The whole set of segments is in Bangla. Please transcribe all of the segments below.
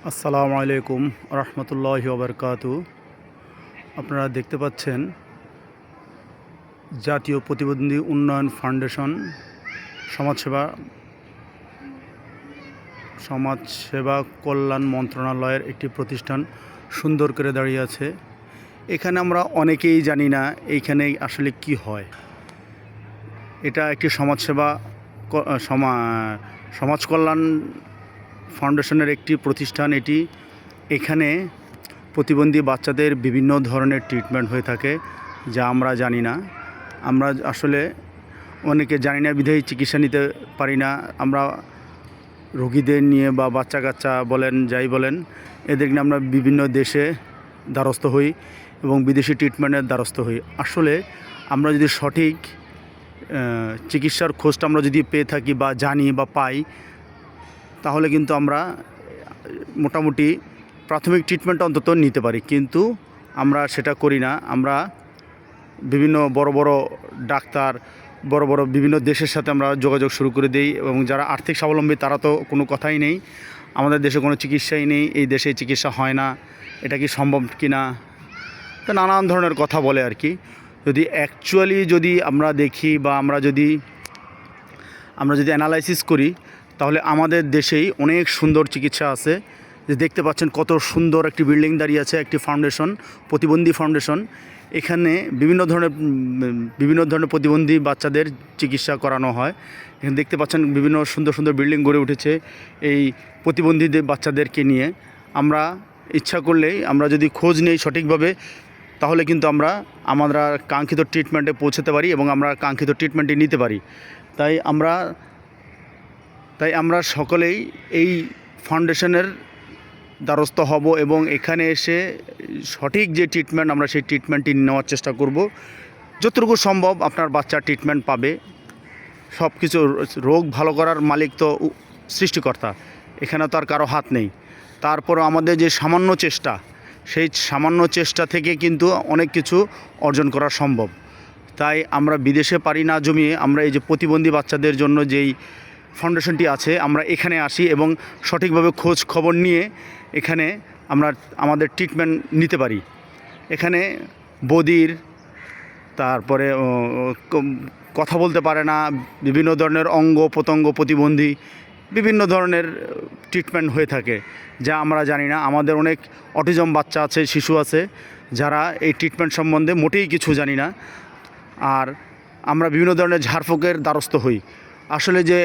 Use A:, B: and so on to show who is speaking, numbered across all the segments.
A: আসসালামু আলাইকুম রহমতুল্লাহি ওবরকাতু। আপনারা দেখতে পাচ্ছেন জাতীয় প্রতিবন্ধী উন্নয়ন ফাউন্ডেশন সমাজসেবা সমাজসেবা কল্যাণ মন্ত্রণালয়ের একটি প্রতিষ্ঠান সুন্দর করে দাঁড়িয়ে আছে। এখানে আমরা অনেকেই জানি না এইখানে আসলে কি হয়। এটা একটি সমাজ কল্যাণ ফাউন্ডেশনের একটি প্রতিষ্ঠান। এখানে প্রতিবন্ধী বাচ্চাদের বিভিন্ন ধরনের ট্রিটমেন্ট হয়ে থাকে, যা আমরা জানি না। আমরা আসলে অনেকে জানি না বিধায় চিকিৎসা নিতে পারি না। আমরা রোগীদের নিয়ে বা বাচ্চা কাচ্চা বলেন যাই বলেন, এদের নিয়ে আমরা বিভিন্ন দেশে দ্বারস্থ হই এবং বিদেশি ট্রিটমেন্টের দ্বারস্থ হই। আসলে আমরা যদি সঠিক চিকিৎসার খোঁজটা আমরা যদি পেয়ে থাকি বা জানি বা পাই, তাহলে কিন্তু আমরা মোটামুটি প্রাথমিক ট্রিটমেন্ট অন্তত নিতে পারি। কিন্তু আমরা সেটা করি না। আমরা বিভিন্ন বড় বড় ডাক্তার, বড় বড় বিভিন্ন দেশের সাথে আমরা যোগাযোগ শুরু করে দিই, এবং যারা আর্থিক স্বাবলম্বী তারা তো কোনো কথাই নেই, আমাদের দেশে কোনো চিকিৎসাই নেই, এই দেশে চিকিৎসা হয় না, এটা কি সম্ভব কি না, তো নানান ধরনের কথা বলে আর কি। যদি অ্যাকচুয়ালি যদি আমরা দেখি বা আমরা যদি অ্যানালাইসিস করি, তাহলে আমাদের দেশেই অনেক সুন্দর চিকিৎসা আছে। যে দেখতে পাচ্ছেন কত সুন্দর একটি বিল্ডিং দাঁড়িয়ে আছে, একটি ফাউন্ডেশন, প্রতিবন্ধী ফাউন্ডেশন। এখানে বিভিন্ন ধরনের প্রতিবন্ধী বাচ্চাদের চিকিৎসা করানো হয়। এখানে দেখতে পাচ্ছেন বিভিন্ন সুন্দর সুন্দর বিল্ডিং গড়ে উঠেছে এই প্রতিবন্ধীদের বাচ্চাদেরকে নিয়ে। আমরা ইচ্ছা করলেই, আমরা যদি খোঁজ নেই সঠিকভাবে, তাহলে কিন্তু আমরা কাঙ্ক্ষিত ট্রিটমেন্টে পৌঁছতে পারি এবং আমরা কাঙ্ক্ষিত ট্রিটমেন্টটি নিতে পারি। তাই আমরা সকলেই এই ফাউন্ডেশনের দ্বারস্থ হব এবং এখানে এসে সঠিক যে ট্রিটমেন্ট, আমরা সেই ট্রিটমেন্টটি নেওয়ার চেষ্টা করব। যতটুকু সম্ভব আপনার বাচ্চা ট্রিটমেন্ট পাবে। সব কিছু রোগ ভালো করার মালিক তো সৃষ্টিকর্তা, এখানে তো আর কারো হাত নেই। তারপরও আমাদের যে সামান্য চেষ্টা, সেই সামান্য চেষ্টা থেকে কিন্তু অনেক কিছু অর্জন করা সম্ভব। তাই আমরা বিদেশে পারি না জমিয়ে, আমরা এই যে প্রতিবন্ধী বাচ্চাদের জন্য যেই ফাউন্ডেশনটি আছে, আমরা এখানে আসি এবং সঠিকভাবে খোঁজ খবর নিয়ে এখানে আমরা আমাদের ট্রিটমেন্ট নিতে পারি। এখানে বধির, তারপরে কথা বলতে পারে না, বিভিন্ন ধরনের অঙ্গ প্রত্যঙ্গ প্রতিবন্ধী, বিভিন্ন ধরনের ট্রিটমেন্ট হয়ে থাকে যা আমরা জানি না। আমাদের অনেক অটিজম বাচ্চা আছে, শিশু আছে, যারা এই ট্রিটমেন্ট সম্বন্ধে মোটেই কিছু জানি না। আর আমরা বিভিন্ন ধরনের ঝাড়ফুঁকের দ্বারস্থ হই। আসলে যে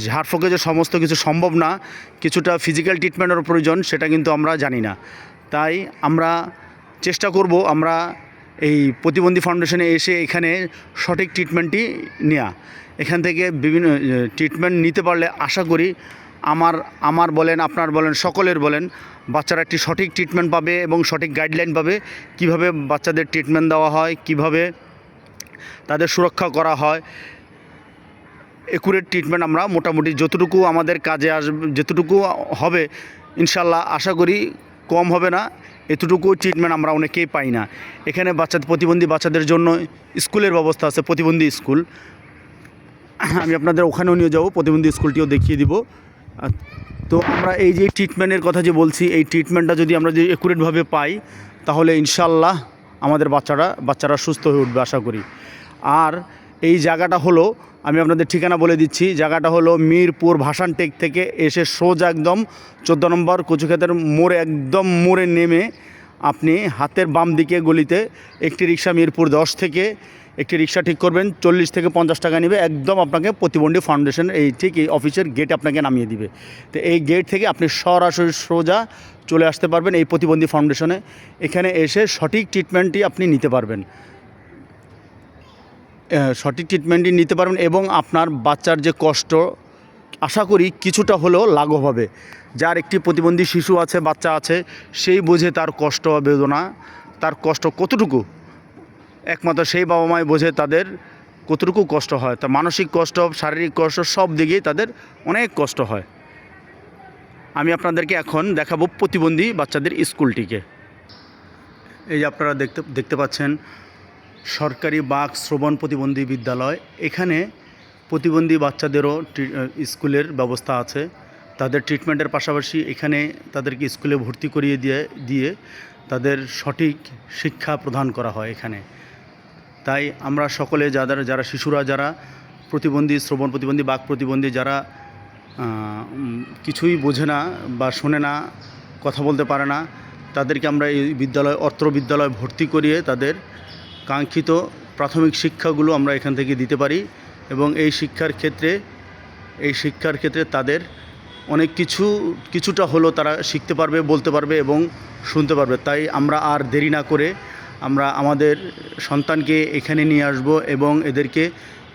A: ঝাড়ফুঁকে যে সমস্ত কিছু সম্ভব না, কিছুটা ফিজিক্যাল ট্রিটমেন্টের প্রয়োজন, সেটা কিন্তু আমরা জানি না। তাই আমরা চেষ্টা করব আমরা এই প্রতিবন্ধী ফাউন্ডেশনে এসে এখানে সঠিক ট্রিটমেন্টটি নেওয়া। এখান থেকে বিভিন্ন ট্রিটমেন্ট নিতে পারলে আশা করি আমার বলেন, আপনার বলেন, সকলের বলেন, বাচ্চারা একটি সঠিক ট্রিটমেন্ট পাবে এবং সঠিক গাইডলাইন পাবে, কিভাবে বাচ্চাদের ট্রিটমেন্ট দেওয়া হয়, কিভাবে তাদের সুরক্ষা করা হয়। একুরেট ট্রিটমেন্ট আমরা মোটামুটি যতটুকু আমাদের কাজে আসবে, যতটুকু হবে ইনশাল্লাহ, আশা করি কম হবে না। এতটুকু ট্রিটমেন্ট আমরা অনেকেই পাই না। এখানে প্রতিবন্ধী বাচ্চাদের জন্য স্কুলের ব্যবস্থা আছে, প্রতিবন্ধী স্কুল। আমি আপনাদের ওখানেও নিয়ে যাব, প্রতিবন্ধী স্কুলটিও দেখিয়ে দিব। তো আমরা এই যে ট্রিটমেন্টের কথা যে বলছি, এই ট্রিটমেন্টটা যদি আমরা যদি একুরেটভাবে পাই, তাহলে ইনশাল্লাহ আমাদের বাচ্চারা সুস্থ হয়ে উঠবে আশা করি। আর এই জায়গাটা হলো, আমি আপনাদের ঠিকানা বলে দিচ্ছি, জায়গাটা হলো মিরপুর ভাসানটেক থেকে এসে সোজা একদম 14 নম্বর কচুক্ষেতের মোড়ে, একদম মোড়ে নেমে আপনি হাতের বাম দিকে গলিতে একটি রিক্সা, মিরপুর 10 থেকে একটি রিক্সা ঠিক করবেন, 40 থেকে 50 টাকা নেবে, একদম আপনাকে প্রতিবন্ধী ফাউন্ডেশনের এই অফিসের গেটে আপনাকে নামিয়ে দিবে। তো এই গেট থেকে আপনি সরাসরি সোজা চলে আসতে পারবেন এই প্রতিবন্ধী ফাউন্ডেশনে। এখানে এসে সঠিক ট্রিটমেন্টটি আপনি নিতে পারবেন, এবং আপনার বাচ্চার যে কষ্ট, আশা করি কিছুটা হলেও লাঘব হবে। যার একটি প্রতিবন্ধী শিশু আছে, বাচ্চা আছে, সেই বোঝে তার কষ্ট বেদনা, তার কষ্ট কতটুকু, একমাত্র সেই বাবা মাই বোঝে তাদের কতটুকু কষ্ট হয়। তা মানসিক কষ্ট, শারীরিক কষ্ট, সব দিকেই তাদের অনেক কষ্ট হয়। আমি আপনাদেরকে এখন দেখাবো প্রতিবন্ধী বাচ্চাদের স্কুলটিকে। এই যে আপনারা দেখতে পাচ্ছেন সরকারি বাক শ্রবণ প্রতিবন্ধী বিদ্যালয়। এখানে প্রতিবন্ধী বাচ্চাদেরও স্কুলের ব্যবস্থা আছে। তাদের ট্রিটমেন্টের পাশাপাশি এখানে তাদেরকে স্কুলে ভর্তি করিয়ে দিয়ে তাদের সঠিক শিক্ষা প্রদান করা হয় এখানে। তাই আমরা সকলে যারা শিশুরা, যারা প্রতিবন্ধী, শ্রবণ প্রতিবন্ধী, বাক প্রতিবন্ধী, যারা কিছুই বোঝে না বা শোনে না, কথা বলতে পারে না, তাদেরকে আমরা এই অত্র বিদ্যালয়ে ভর্তি করিয়ে তাদের কাঙ্ক্ষিত প্রাথমিক শিক্ষাগুলো আমরা এখান থেকে দিতে পারি এবং এই শিক্ষার ক্ষেত্রে তাদের অনেক কিছুটা হলেও তারা শিখতে পারবে, বলতে পারবে এবং শুনতে পারবে। তাই আমরা আর দেরি না করে আমরা আমাদের সন্তানকে এখানে নিয়ে আসব এবং এদেরকে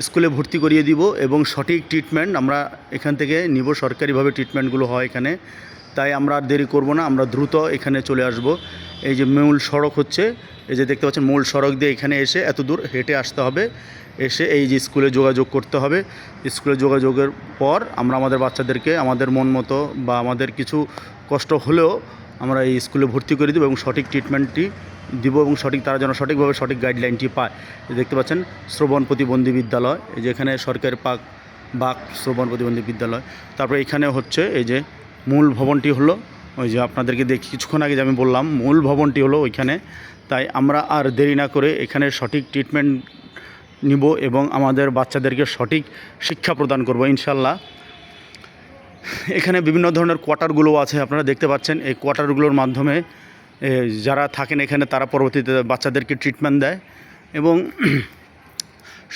A: স্কুলে ভর্তি করিয়ে দিব এবং সঠিক ট্রিটমেন্ট আমরা এখান থেকে নিব। সরকারিভাবে ট্রিটমেন্টগুলো হয় এখানে। তাই আমরা আর দেরি করব না, আমরা দ্রুত এখানে চলে আসব। এই যে মূল সড়ক হচ্ছে, এই যে দেখতে পাচ্ছেন, মূল সড়ক দিয়ে এখানে এসে এত দূর হেঁটে আসতে হবে, এসে এই যে স্কুলে যোগাযোগ করতে হবে। স্কুলে যোগাযোগের পর আমরা আমাদের বাচ্চাদেরকে আমাদের মন মতো বা আমাদের কিছু কষ্ট হলেও আমরা এই স্কুলে ভর্তি করে দেবো এবং সঠিক ট্রিটমেন্টটি দিব এবং তারা যেন সঠিকভাবে সঠিক গাইডলাইনটি পায়। দেখতে পাচ্ছেন শ্রবণ প্রতিবন্ধী বিদ্যালয়, এই যে এখানে সরকারি বাক শ্রবণ প্রতিবন্ধী বিদ্যালয়। তারপরে এখানে হচ্ছে এই যে মূল ভবনটি হলো, ওই যে আপনাদেরকে কিছুক্ষণ আগে যে আমি বললাম, মূল ভবনটি হলো ওইখানে। তাই আমরা আর দেরি না করে এখানে সঠিক ট্রিটমেন্ট নিব এবং আমাদের বাচ্চাদেরকে সঠিক শিক্ষা প্রদান করব ইনশাল্লাহ। এখানে বিভিন্ন ধরনের কোয়ার্টারগুলো আছে, আপনারা দেখতে পাচ্ছেন। এই কোয়ার্টারগুলোর মাধ্যমে যারা থাকেন এখানে তারা পরবর্তীতে বাচ্চাদেরকে ট্রিটমেন্ট দেয় এবং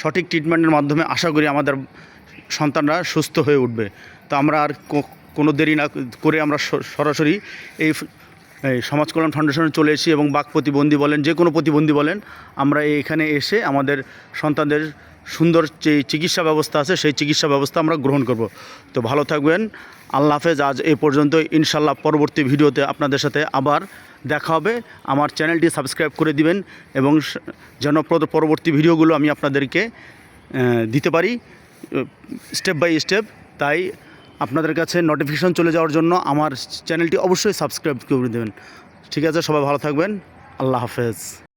A: সঠিক ট্রিটমেন্টের মাধ্যমে আশা করি আমাদের সন্তানরা সুস্থ হয়ে উঠবে। তো আমরা আর কোনো দেরি না করে আমরা সরাসরি এই সমাজ কল্যাণ ফাউন্ডেশনে চলে এসেছি এবং বাক প্রতিবন্ধী বলেন, যে কোনো প্রতিবন্ধী বলেন, আমরা এখানে এসে আমাদের সন্তানদের সুন্দর যে চিকিৎসা ব্যবস্থা আছে সেই চিকিৎসা ব্যবস্থা আমরা গ্রহণ করব। তো ভালো থাকবেন, আল্লাহ হাফেজ। আজ এই পর্যন্ত, ইনশাল্লাহ পরবর্তী ভিডিওতে আপনাদের সাথে আবার দেখা হবে। আমার চ্যানেলটি সাবস্ক্রাইব করে দিবেন এবং যেন পরবর্তী ভিডিওগুলো আমি আপনাদেরকে দিতে পারি স্টেপ বাই স্টেপ। তাই আপনাদের কাছে নোটিফিকেশন চলে যাওয়ার জন্য আমার চ্যানেলটি অবশ্যই সাবস্ক্রাইব করে দেবেন। ঠিক আছে, সবাই ভালো থাকবেন, আল্লাহ হাফেজ।